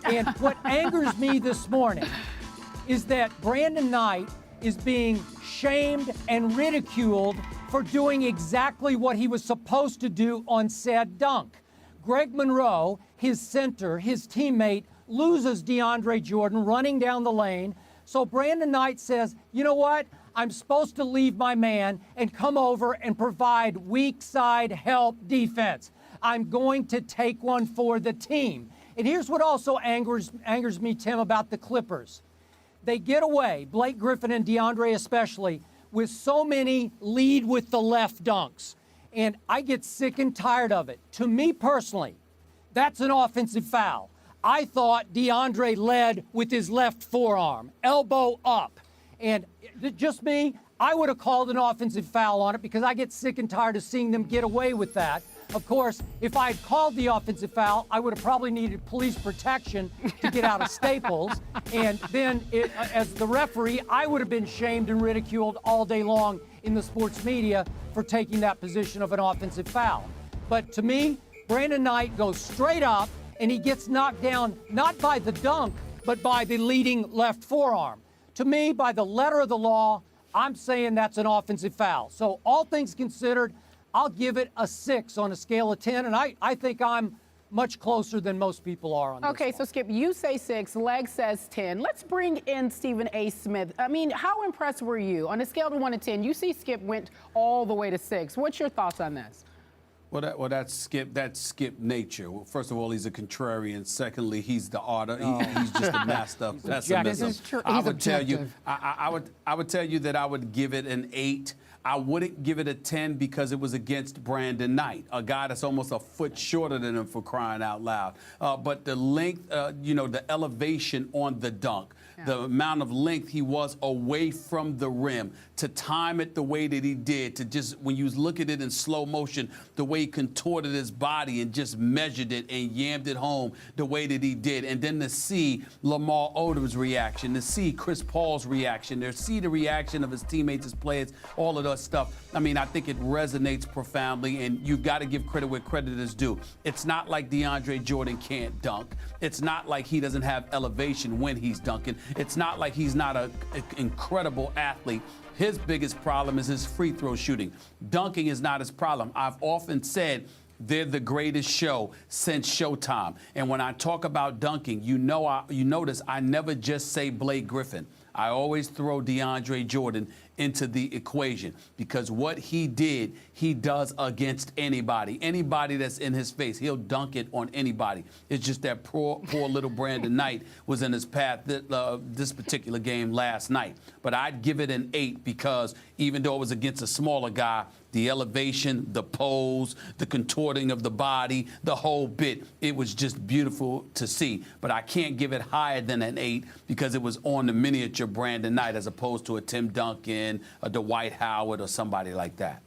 And what angers me this morning is that Brandon Knight is being shamed and ridiculed for doing exactly what he was supposed to do on said dunk. Greg Monroe, his center, his teammate, loses DeAndre Jordan running down the lane. So Brandon Knight says, you know what? I'm supposed to leave my man and come over and provide weak side help defense. I'm going to take one for the team. And here's what also angers me, Tim, about the Clippers. They get away, Blake Griffin and DeAndre especially, with so many lead with the left dunks. And I get sick and tired of it. To me personally, that's an offensive foul. I thought DeAndre led with his left forearm, elbow up. And just me, I would have called an offensive foul on it because I get sick and tired of seeing them get away with that. Of course, if I had called the offensive foul, I would have probably needed police protection to get out of Staples. And then, as the referee, I would have been shamed and ridiculed all day long in the sports media for taking that position of an offensive foul. But to me, Brandon Knight goes straight up, and he gets knocked down not by the dunk, but by the leading left forearm. To me, by the letter of the law, I'm saying that's an offensive foul. So all things considered, I'll give it a 6 on a scale of 10, and I think I'm much closer than most people are on this. Okay, so Skip, you say 6, Leg says 10. Let's bring in Stephen A. Smith. I mean, how impressed were you? On a scale of 1 to 10, you see Skip went all the way to 6. What's your thoughts on this? Well, that's Skip nature. Well, first of all, he's a contrarian. Secondly, he's the artist. He's just a master of pessimism. I would tell you that I would give it an 8. I wouldn't give it a 10 because it was against Brandon Knight, a guy that's almost a foot shorter than him, for crying out loud. But the length, the elevation on the dunk, the amount of length he was away from the rim, to time it the way that he did, to just, when you look at it in slow motion, the way he contorted his body and just measured it and yammed it home the way that he did. And then to see Lamar Odom's reaction, to see Chris Paul's reaction, to see the reaction of his teammates, his players, all of that stuff. I mean, I think it resonates profoundly, and you've got to give credit where credit is due. It's not like DeAndre Jordan can't dunk. It's not like he doesn't have elevation when he's dunking. It's not like he's not an incredible athlete. His biggest problem is his free throw shooting. Dunking is not his problem. I've often said they're the greatest show since Showtime. And when I talk about dunking, you notice I never just say Blake Griffin. I always throw DeAndre Jordan into the equation, because what he did, he does against anybody. Anybody that's in his face, he'll dunk it on anybody. It's just that poor little Brandon Knight was in his path this particular game last night. But I'd give it an 8 because even though it was against a smaller guy, the elevation, the pose, the contorting of the body, the whole bit, it was just beautiful to see. But I can't give it higher than an 8 because it was on the miniature Brandon Knight as opposed to a Tim Duncan, a Dwight Howard, or somebody like that.